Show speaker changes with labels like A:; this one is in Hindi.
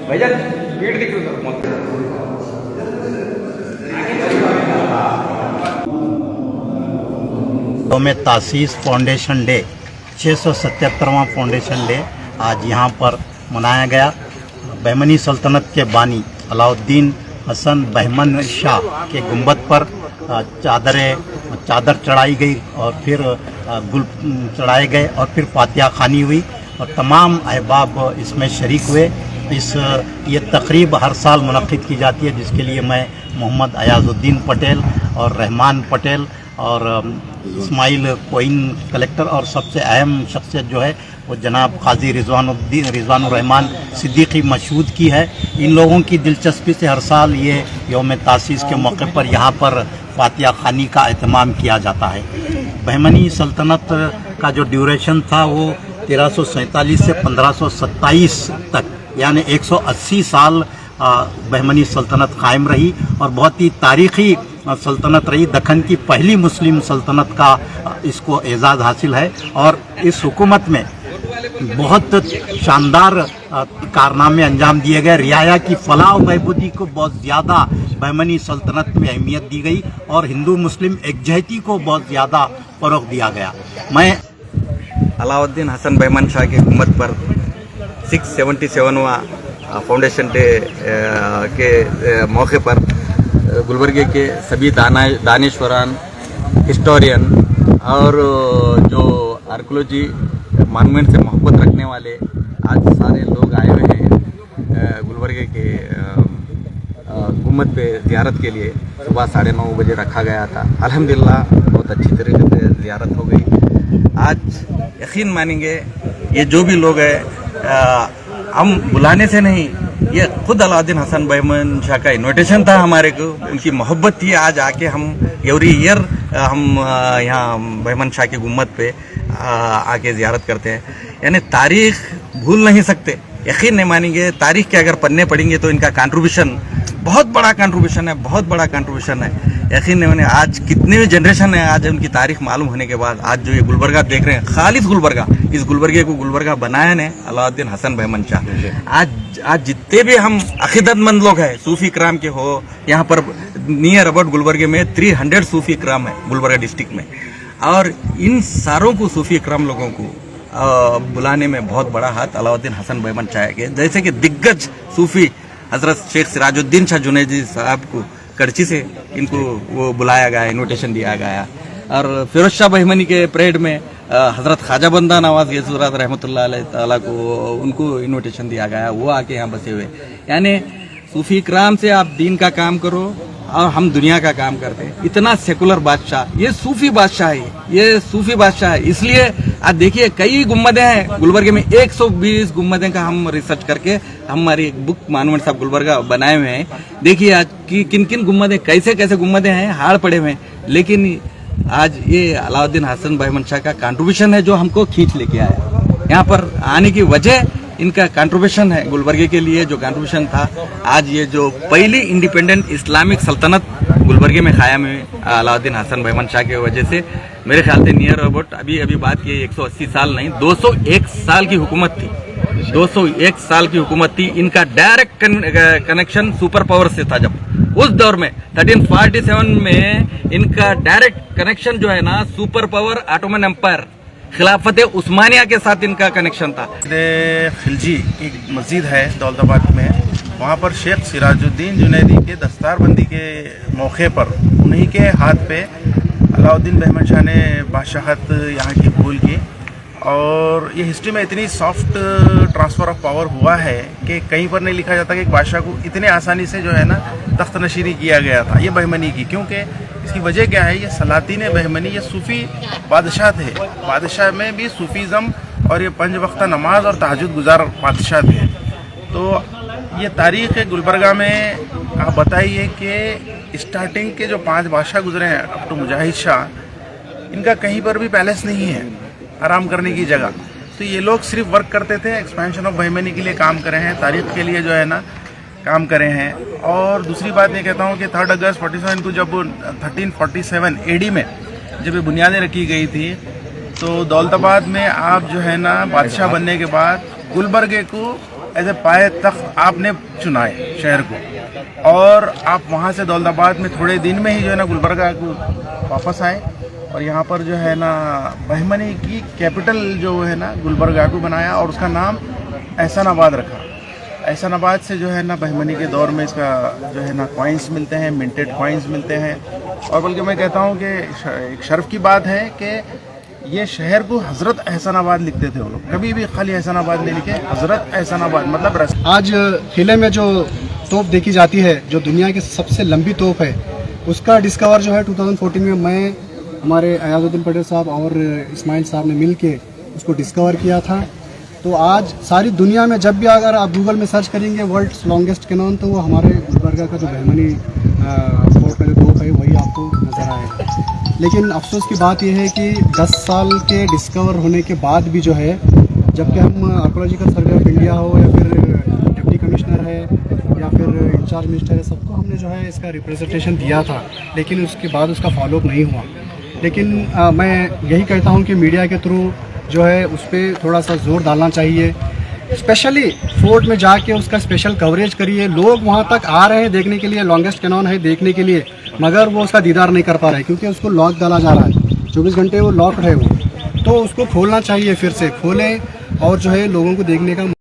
A: भाईजान गेट दिख रहा
B: में तासीस फाउंडेशन डे 677वां फाउंडेशन डे आज यहाँ पर मनाया गया। बहमनी सल्तनत के बानी अलाउद्दीन हसन बहमन शाह के गुंबद पर चादर चढ़ाई गई और फिर गुल चढ़ाए गए और फिर फातिहा खानी हुई और तमाम अहबाब इसमें शरीक हुए। ये तकरीब हर साल मुनक़्क़िद की जाती है, जिसके लिए मैं मोहम्मद अयाज़ुद्दीन पटेल और रहमान पटेल और इस्माइल कोइन कलेक्टर और सबसे अहम शख्सियत जो है वो जनाब काजी रिजवानुर्रहमान सिद्दीकी मशहूद की है। इन लोगों की दिलचस्पी से हर साल ये यौम तासीस के मौके पर यहाँ पर फातिहा खानी का एहतमाम किया जाता है। बहमनी सल्तनत का जो ड्यूरेशन था वो 1347 से 1527 तक यानी 180 साल बहमनी सल्तनत कायम रही और बहुत ही तारीख़ी सल्तनत रही। दक्खन की पहली मुस्लिम सल्तनत का इसको एजाज़ हासिल है और इस हुकूमत में बहुत शानदार कारनामे अंजाम दिए गए। रियाया की फलाह और बहबूदी को बहुत ज़्यादा बहमनी सल्तनत में अहमियत दी गई और हिंदू मुस्लिम एकजहती को बहुत ज़्यादा फ़रोग़ दिया गया। मैं
C: अलाउद्दीन हसन बहमन शाह की हुकूमत पर 677वां फाउंडेशन डे के मौके पर गुलबर्गे के सभी दानिश्वरान, हिस्टोरियन और जो आर्कोलॉजी मानूमेंट से मोहब्बत रखने वाले आज सारे लोग आए हुए हैं गुलबर्गे के गुम्बद पे ज़ियारत के लिए। सुबह 9:30 बजे रखा गया था। अल्हम्दुलिल्लाह बहुत अच्छी तरीके से ज़ियारत हो गई। आज यकीन मानेंगे ये जो भी लोग हैं हम बुलाने से नहीं, ये खुद अलाउद्दीन हसन बहमन शाह का इन्विटेशन था हमारे को, उनकी मोहब्बत थी। आज आके हम एवरी ईयर हम यहाँ बहमन शाह के गुम्बद पे आके ज़ियारत करते हैं। यानी तारीख़ भूल नहीं सकते, यकीन नहीं मानेंगे। तारीख़ के अगर पन्ने पढ़ेंगे तो इनका कंट्रीब्यूशन बहुत बड़ा कंट्रीब्यूशन है, बहुत बड़ा कंट्रीब्यूशन है। यकीन नहीं माने आज कितने भी जनरेशन है, आज उनकी तारीख़ मालूम होने के बाद आज जो ये गुलबर्गा देख रहे हैं, खालिद गुलबर्गा, इस गुलबर्गे को गुलबर्गा बनाया ने अलाउद्दीन हसन बहमन शाह। आज जितने भी हम अकीदतमंद लोग हैं, सूफ़ी इकराम के हो, यहाँ पर नियर अबाउट गुलबर्गे में 300 सूफ़ी इकराम है गुलबर्गा डिस्ट्रिक्ट में, और इन सारों को सूफ़ी इकराम लोगों को बुलाने में बहुत बड़ा हाथ अलाउद्दीन हसन बहमन शाह के। जैसे कि दिग्गज सूफ़ी हज़रत शेख सिराजुद्दीन शाह जुनैदी साहब को करची से इनको वो बुलाया गया, इन्विटेशन दिया गया। और फिरोज शाह बहमनी के परेड में हज़रत ख्वाजा बंदा नवाज गैसूरत रहमतुल्लाह अलैह ताला को उनको इन्विटेशन दिया गया, वो आके यहाँ बसे हुए। यानी सूफ़ी इकराम से आप दीन का काम करो और हम दुनिया का काम करते हैं। इतना सेकुलर बादशाह, ये सूफ़ी बादशाह है, ये सूफ़ी बादशाह है। इसलिए आज देखिए कई गुम्बदें हैं गुलबर्गे में, 120 गुम्बदें का हम रिसर्च करके हमारी बुक मानूमेंट्स ऑफ गुलबर्गा बनाए हुए हैं। देखिए आज की किन किन गुम्बदें, कैसे कैसे गुम्बदें हैं, हाड़ पड़े हुए हैं, लेकिन आज ये अलाउद्दीन हसन बहमन शाह का कंट्रीब्यूशन है जो हमको खींच लेके आया। यहाँ पर आने की वजह इनका कंट्रीब्यूशन है गुलबर्गे के लिए, जो कंट्रीब्यूशन था। आज ये जो पहली इंडिपेंडेंट इस्लामिक सल्तनत गुलबर्गे में कायम है अलाउद्दीन हसन बहमन शाह की वजह से, मेरे ख्याल से नियर अबाउट अभी बात की 180 साल नहीं, 201 साल की हुकूमत थी। 201 साल की हुकूमत थी। इनका डायरेक्ट कनेक्शन सुपर पावर से था। जब उस दौर में 1347 में इनका डायरेक्ट कनेक्शन जो है ना, सुपर पावर ऑटोमन एम्पायर खिलाफत उस्मानिया के साथ इनका कनेक्शन था।
D: खिलजी एक मस्जिद है दौलताबाद में, वहाँ पर शेख सिराजुद्दीन जुनैदी के दस्तारबंदी के मौके पर उन्हीं के हाथ पे अलाउद्दीन बहमन शाह ने बादशाहत यहाँ की कबूल की। और ये हिस्ट्री में इतनी सॉफ्ट ट्रांसफ़र ऑफ पावर हुआ है कि कहीं पर नहीं लिखा जाता कि एक बादशाह को इतने आसानी से जो है ना तख्त नशीनी किया गया था, ये बहमनी की। क्योंकि इसकी वजह क्या है, ये सलातीन बहमनी ये सूफ़ी बादशाह थे, बादशाह में भी सूफ़ीज़म और ये 5 वक्त नमाज और तहज्जुद गुजार बादशाह थे। तो ये तारीख़ गुलबर्गा में आप बताइए कि स्टार्टिंग के जो 5 बादशाह गुजरे हैं अप टू मुजाहिद शाह, इनका कहीं पर भी पैलेस नहीं है आराम करने की जगह। तो ये लोग सिर्फ वर्क करते थे, एक्सपेंशन ऑफ बहमनी के लिए काम करे हैं, तारीख़ के लिए जो है ना काम करे हैं। और दूसरी बात ये कहता हूँ कि 3 अगस्त 47 को जब 1347 AD में जब ये बुनियादें रखी गई थी, तो दौलताबाद में आप जो है ना बादशाह बनने के बाद गुलबर्गे को एज ए पाए तख्त आपने चुना है शहर को, और आप वहाँ से दौलताबाद में थोड़े दिन में ही जो है ना गुलबर्गा को वापस आए और यहाँ पर जो है ना बहमनी की कैपिटल जो है ना गुलबर्गा को बनाया और उसका नाम एहसानाबाद रखा। एहसानाबाद से जो है ना बहमनी के दौर में इसका जो है ना कॉइन्स मिलते हैं, मिंटेड कॉइन्स मिलते हैं। और बल्कि मैं कहता हूँ कि एक शर्फ की बात है कि ये शहर को हज़रत एहसानाबाद लिखते थे वो लोग, कभी भी खाली एहसानाबाद नहीं लिखे, हज़रत एहसानाबाद मतलब।
E: आज किले में जो तोप देखी जाती है, जो दुनिया की सबसे लंबी तोप है, उसका डिस्कवर जो है 2014 में मैं, हमारे अयाजुद्दीन पटेल साहब और इस्माइल साहब ने मिल के उसको डिस्कवर किया था। तो आज सारी दुनिया में जब भी अगर आप गूगल में सर्च करेंगे वर्ल्ड्स लॉन्गेस्ट कैनॉन, तो वो हमारे गुलबर्गा का जो बहमनी फोर्ट का जो तोप है वही आपको नज़र आएगा। लेकिन अफसोस की बात यह है कि 10 साल के डिस्कवर होने के बाद भी जो है, जबकि हम आर्कोलॉजिकल सर्वे ऑफ इंडिया हो या फिर डिप्टी कमिश्नर है या फिर इंचार्ज मिनिस्टर है, सबको हमने जो है इसका रिप्रेजेंटेशन दिया था, लेकिन उसके बाद उसका फॉलोअप नहीं हुआ। लेकिन मैं यही कहता हूँ कि मीडिया के थ्रू जो है उस पर थोड़ा सा जोर डालना चाहिए, स्पेशली फोर्ट में जाके उसका स्पेशल कवरेज करिए। लोग वहाँ तक आ रहे हैं देखने के लिए, लॉन्गेस्ट कैनॉन है देखने के लिए, मगर वो उसका दीदार नहीं कर पा रहे क्योंकि उसको लॉक डाला जा रहा है, 24 घंटे वो लॉक है वो। तो उसको खोलना चाहिए, फिर से खोलें और जो है लोगों को देखने का